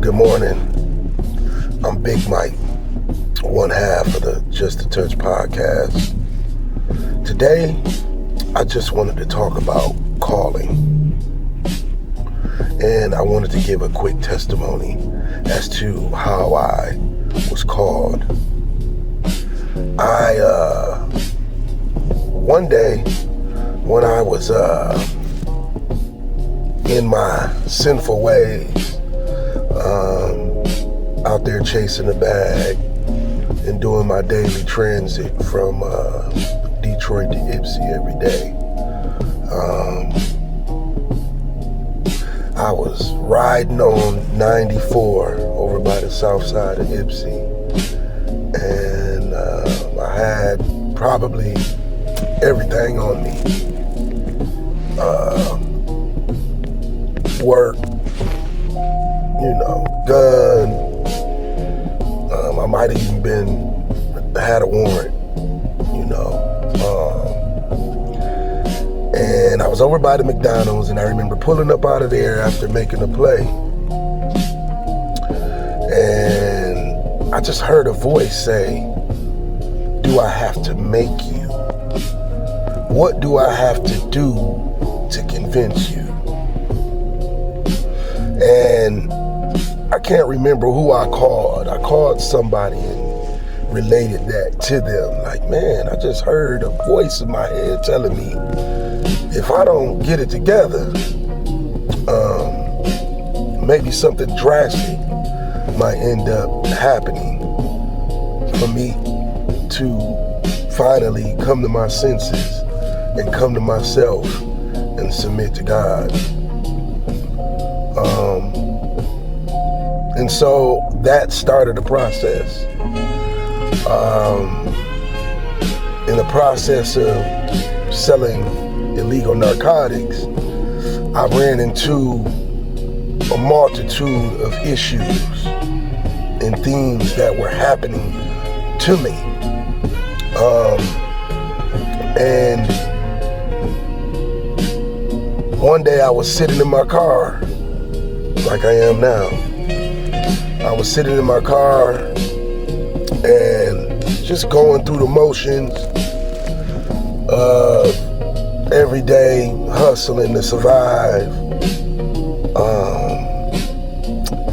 Good morning. I'm Big Mike, one half of the Just a Touch podcast. Today, I just wanted to talk about calling. And I wanted to give a quick testimony as to how I was called. One day, when I was in my sinful ways, out there chasing the bag and doing my daily transit from Detroit to Ypsi every day. I was riding on 94 over by the south side of Ypsi, and I had probably everything on me. Work, gun. I might have even had a warrant, and I was over by the McDonald's, and I remember pulling up out of there after making a play, and I just heard a voice say, "Do I have to make you? What do I have to do to convince you?" And I can't remember who I called. I called somebody and related that to them. Like, man, I just heard a voice in my head telling me if I don't get it together, maybe something drastic might end up happening for me to finally come to my senses and come to myself and submit to God. And so that started the process. In the process of selling illegal narcotics, I ran into a multitude of issues and things that were happening to me. And one day I was sitting in my car, like I am now. I was sitting in my car and just going through the motions of everyday hustling to survive.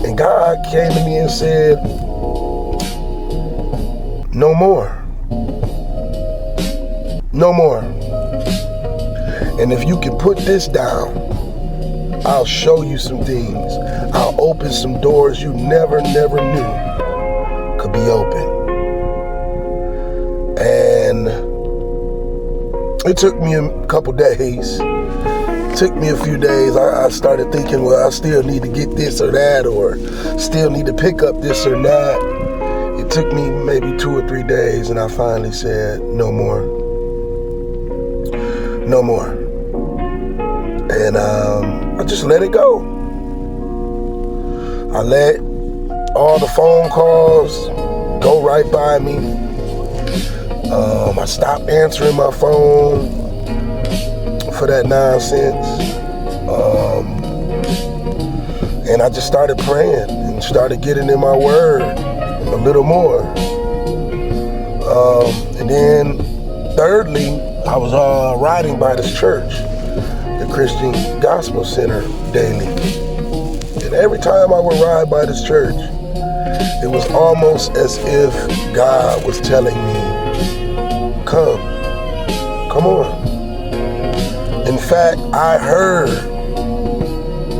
And God came to me and said, "No more. No more. And if you can put this down, I'll show you some things. I'll open some doors you never knew could be open." And it took me a couple days. It took me a few days. I started thinking, well, I still need to get this or that, or still need to pick up this or that. It took me maybe 2 or 3 days, and I finally said, "No more. No more." And I just let it go. I let all the phone calls go right by me. I stopped answering my phone for that nonsense. And I just started praying and started getting in my word a little more. And then thirdly, I was riding by this church, the Christian Gospel Center, daily. And every time I would ride by this church, it was almost as if God was telling me, come on. In fact, I heard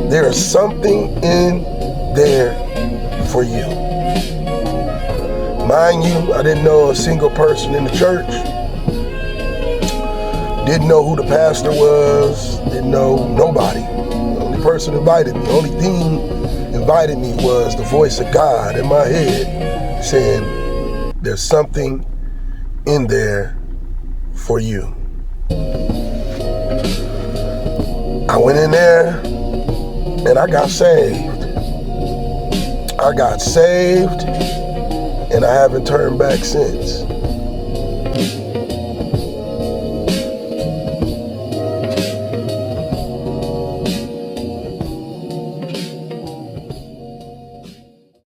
there is something in there for you. Mind you, I didn't know a single person in the church. Didn't know who the pastor was. Didn't know nobody. The only person invited me, the only thing invited me was the voice of God in my head saying, "There's something in there for you." I went in there and I got saved. I got saved and I haven't turned back since.